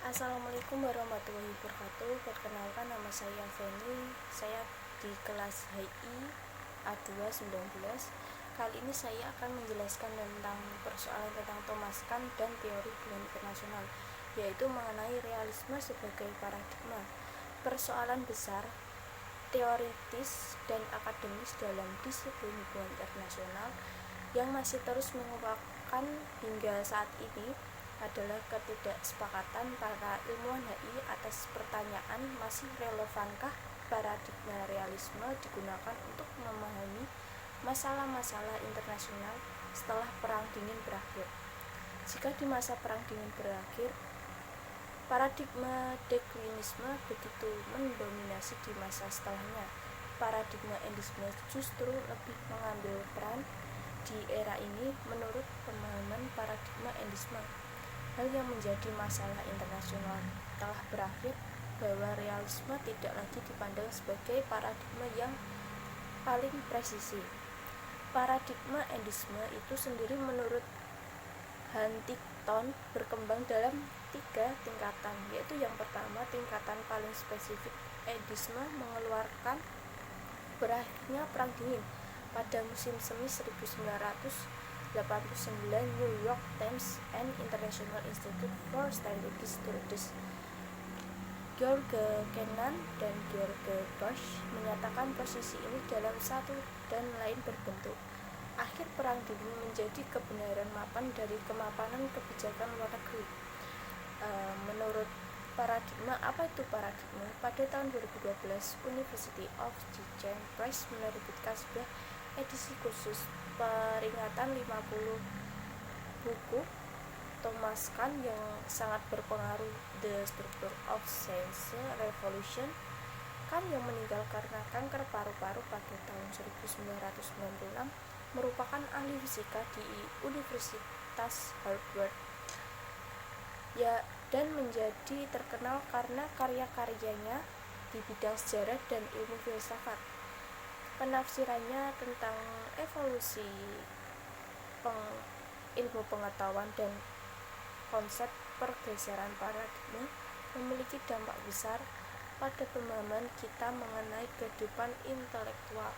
Assalamualaikum warahmatullahi wabarakatuh. Perkenalkan, nama saya Feni. Saya di kelas HI A219. Kali ini saya akan menjelaskan tentang persoalan tentang Thomas Kuhn dan teori hubungan internasional, yaitu mengenai realisme sebagai paradigma. Persoalan besar, teoritis dan akademis dalam disiplin hubungan internasional yang masih terus menguatkan hingga saat ini adalah ketidaksepakatan para ilmuwan HI atas pertanyaan masih relevankah paradigma realisme digunakan untuk memahami masalah-masalah internasional setelah Perang Dingin berakhir. Jika di masa Perang Dingin berakhir, paradigma deklinisme begitu mendominasi di masa setelahnya, paradigma endisme justru lebih mengambil peran di era ini menurut pemahaman paradigma endisme. Hal yang menjadi masalah internasional telah berakhir bahwa realisme tidak lagi dipandang sebagai paradigma yang paling presisi. Paradigma endisme itu sendiri menurut Huntington berkembang dalam 3 tingkatan, yaitu yang pertama, tingkatan paling spesifik. Endisme mengeluarkan berakhirnya Perang Dingin pada musim semi 1989. New York Times and International Institute for Strategic Studies, George Kennan dan George Bush menyatakan posisi ini dalam satu dan lain berbentuk. Akhir Perang Dingin menjadi kebenaran mapan dari kemapanan kebijakan luar negeri. Menurut paradigma, apa itu paradigma? Pada tahun 2012, University of Chicago Press menerbitkan sebuah edisi khusus peringatan 50 buku Thomas Kuhn yang sangat berpengaruh, The Structure of Science Revolution. Kuhn yang meninggal karena kanker paru-paru pada tahun 1996 merupakan ahli fisika di Universitas Harvard dan menjadi terkenal karena karya-karyanya di bidang sejarah dan ilmu filsafat. Penafsirannya tentang evolusi ilmu pengetahuan dan konsep pergeseran paradigma memiliki dampak besar pada pemahaman kita mengenai kehidupan intelektual,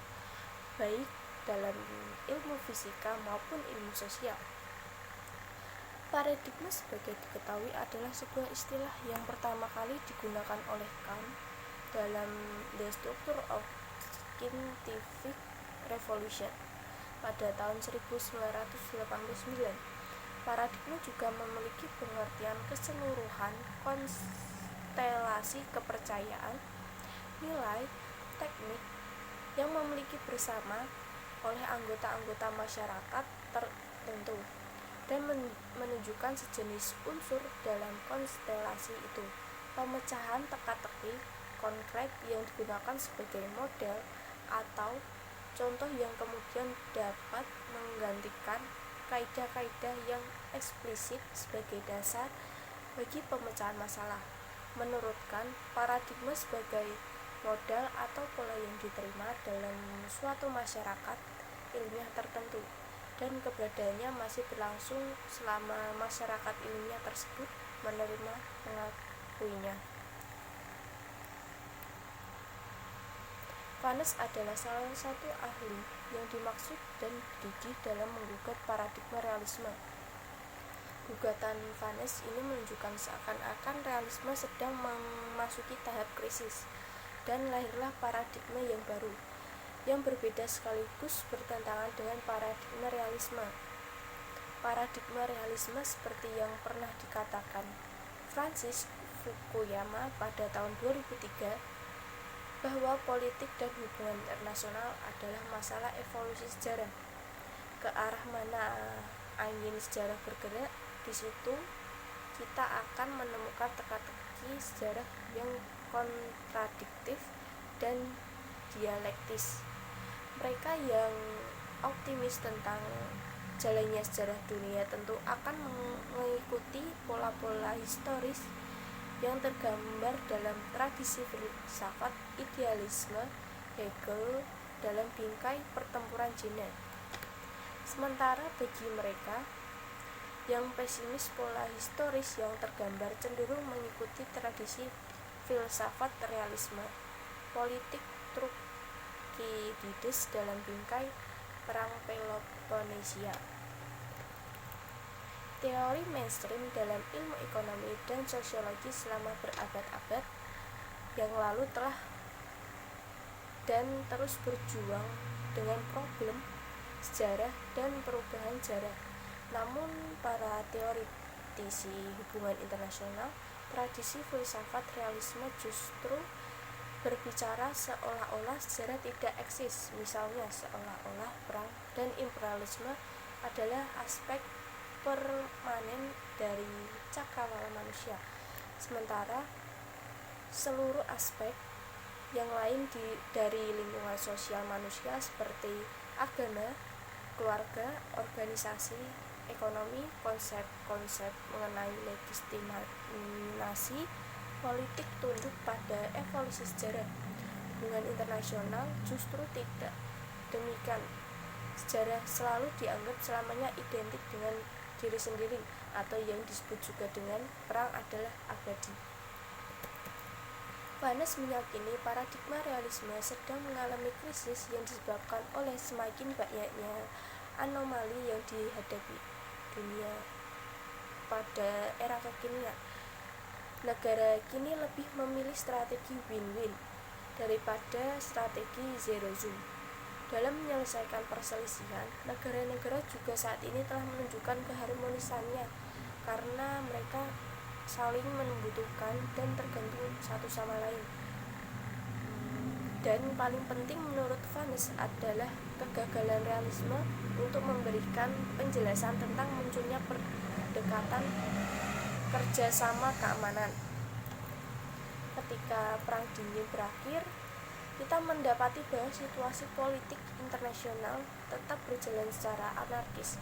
baik dalam ilmu fisika maupun ilmu sosial. Paradigma sebagai diketahui adalah sebuah istilah yang pertama kali digunakan oleh Kuhn dalam The Structure of Scientific Revolution pada tahun 1989. Paradigma juga memiliki pengertian keseluruhan konstelasi kepercayaan, nilai, teknik yang memiliki bersama oleh anggota-anggota masyarakat tertentu dan menunjukkan sejenis unsur dalam konstelasi itu. Pemecahan teka-teki konkret yang digunakan sebagai model atau contoh yang kemudian dapat menggantikan kaidah-kaidah yang eksplisit sebagai dasar bagi pemecahan masalah. Menurut Kuhn, paradigma sebagai modal atau pola yang diterima dalam suatu masyarakat ilmiah tertentu dan keberadaannya masih berlangsung selama masyarakat ilmiah tersebut mengakuinya. Vanes adalah salah satu ahli yang dimaksud dan gigih dalam menggugat paradigma realisme. Gugatan Vanes ini menunjukkan seakan-akan realisme sedang memasuki tahap krisis dan lahirlah paradigma yang baru, yang berbeda sekaligus bertentangan dengan paradigma realisme. Paradigma realisme seperti yang pernah dikatakan Francis Fukuyama pada tahun 2003, bahwa politik dan hubungan internasional adalah masalah evolusi sejarah. Ke arah mana angin sejarah bergerak, di situ kita akan menemukan teka-teki sejarah yang kontradiktif dan dialektis. Mereka yang optimis tentang jalannya sejarah dunia tentu akan mengikuti pola-pola historis yang tergambar dalam tradisi filsafat idealisme Hegel dalam bingkai pertempuran Jena. Sementara bagi mereka Yang pesimis pola historis yang tergambar cenderung mengikuti tradisi filsafat realisme politik Thukydides dalam bingkai Perang Peloponnesia. Teori mainstream dalam ilmu ekonomi dan sosiologi selama berabad-abad yang lalu telah dan terus berjuang dengan problem sejarah dan perubahan jarak. Namun para teoritisi hubungan internasional tradisi filsafat realisme justru berbicara seolah-olah sejarah tidak eksis, misalnya seolah-olah perang dan imperialisme adalah aspek permanen dari cakrawala manusia, sementara seluruh aspek yang lain dari lingkungan sosial manusia seperti agama, keluarga, organisasi, ekonomi, konsep-konsep mengenai legitimasi politik tunduk pada evolusi sejarah. Hubungan internasional justru tidak demikian. Sejarah selalu dianggap selamanya identik dengan diri sendiri, atau yang disebut juga dengan perang adalah abadi. Vanes meyakini paradigma realisme sedang mengalami krisis yang disebabkan oleh semakin banyaknya anomali yang dihadapi dunia pada era kekinian. Negara kini lebih memilih strategi win-win daripada strategi zero sum. Dalam menyelesaikan perselisihan, negara-negara juga saat ini telah menunjukkan keharmonisannya karena mereka saling membutuhkan dan tergantung satu sama lain. Dan paling penting menurut Vanes adalah kegagalan realisme untuk memberikan penjelasan tentang munculnya pendekatan kerjasama keamanan. Ketika Perang Dingin berakhir, kita mendapati bahwa situasi politik internasional tetap berjalan secara anarkis.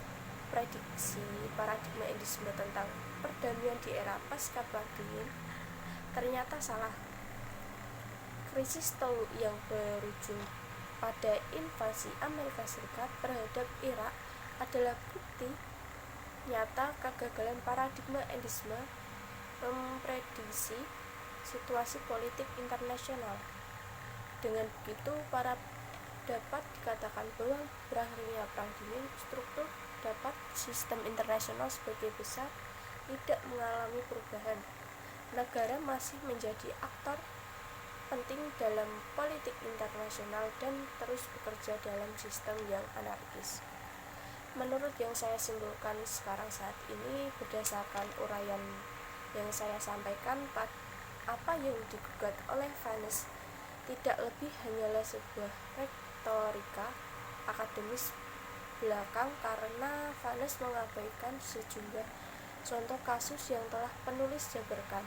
Prediksi paradigma endisme tentang perdamaian di era pasca Perang Dingin ternyata salah. Krisis Tou yang berujung pada invasi Amerika Serikat terhadap Irak adalah bukti nyata kegagalan paradigma endisme memprediksi situasi politik internasional. Dengan begitu, dapat dikatakan bahwa berakhirnya Perang Dingin, struktur dapat sistem internasional sebagai besar tidak mengalami perubahan. Negara masih menjadi aktor penting dalam politik internasional dan terus bekerja dalam sistem yang anarkis. Menurut yang saya simpulkan sekarang saat ini berdasarkan uraian yang saya sampaikan, apa yang digugat oleh Vanes tidak lebih hanyalah sebuah retorika akademis belakang, karena Vanes mengabaikan sejumlah contoh kasus yang telah penulis jabarkan,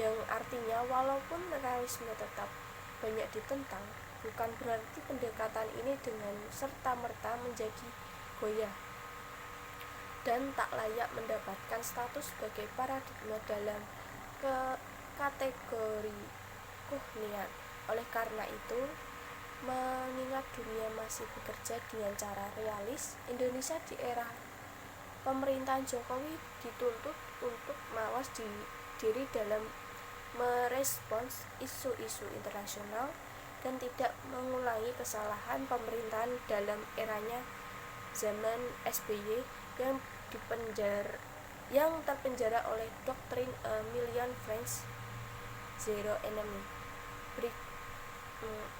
yang artinya walaupun realisme tetap banyak ditentang, bukan berarti pendekatan ini dengan serta-merta menjadi goyah dan tak layak mendapatkan status sebagai paradigma dalam kategori kehunian. Oleh karena itu, mengingat dunia masih bekerja dengan cara realis, Indonesia di era pemerintahan Jokowi dituntut untuk mawas diri dalam merespons isu-isu internasional dan tidak mengulangi kesalahan pemerintahan dalam eranya zaman SBY yang terpenjara oleh doktrin A Million Friends, Zero Enemy.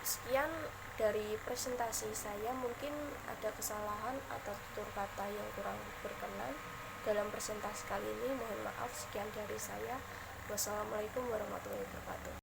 Sekian dari presentasi saya. Mungkin ada kesalahan atau tutur kata yang kurang berkenan dalam presentasi kali ini. Mohon maaf. Sekian dari saya. Wassalamualaikum warahmatullahi wabarakatuh.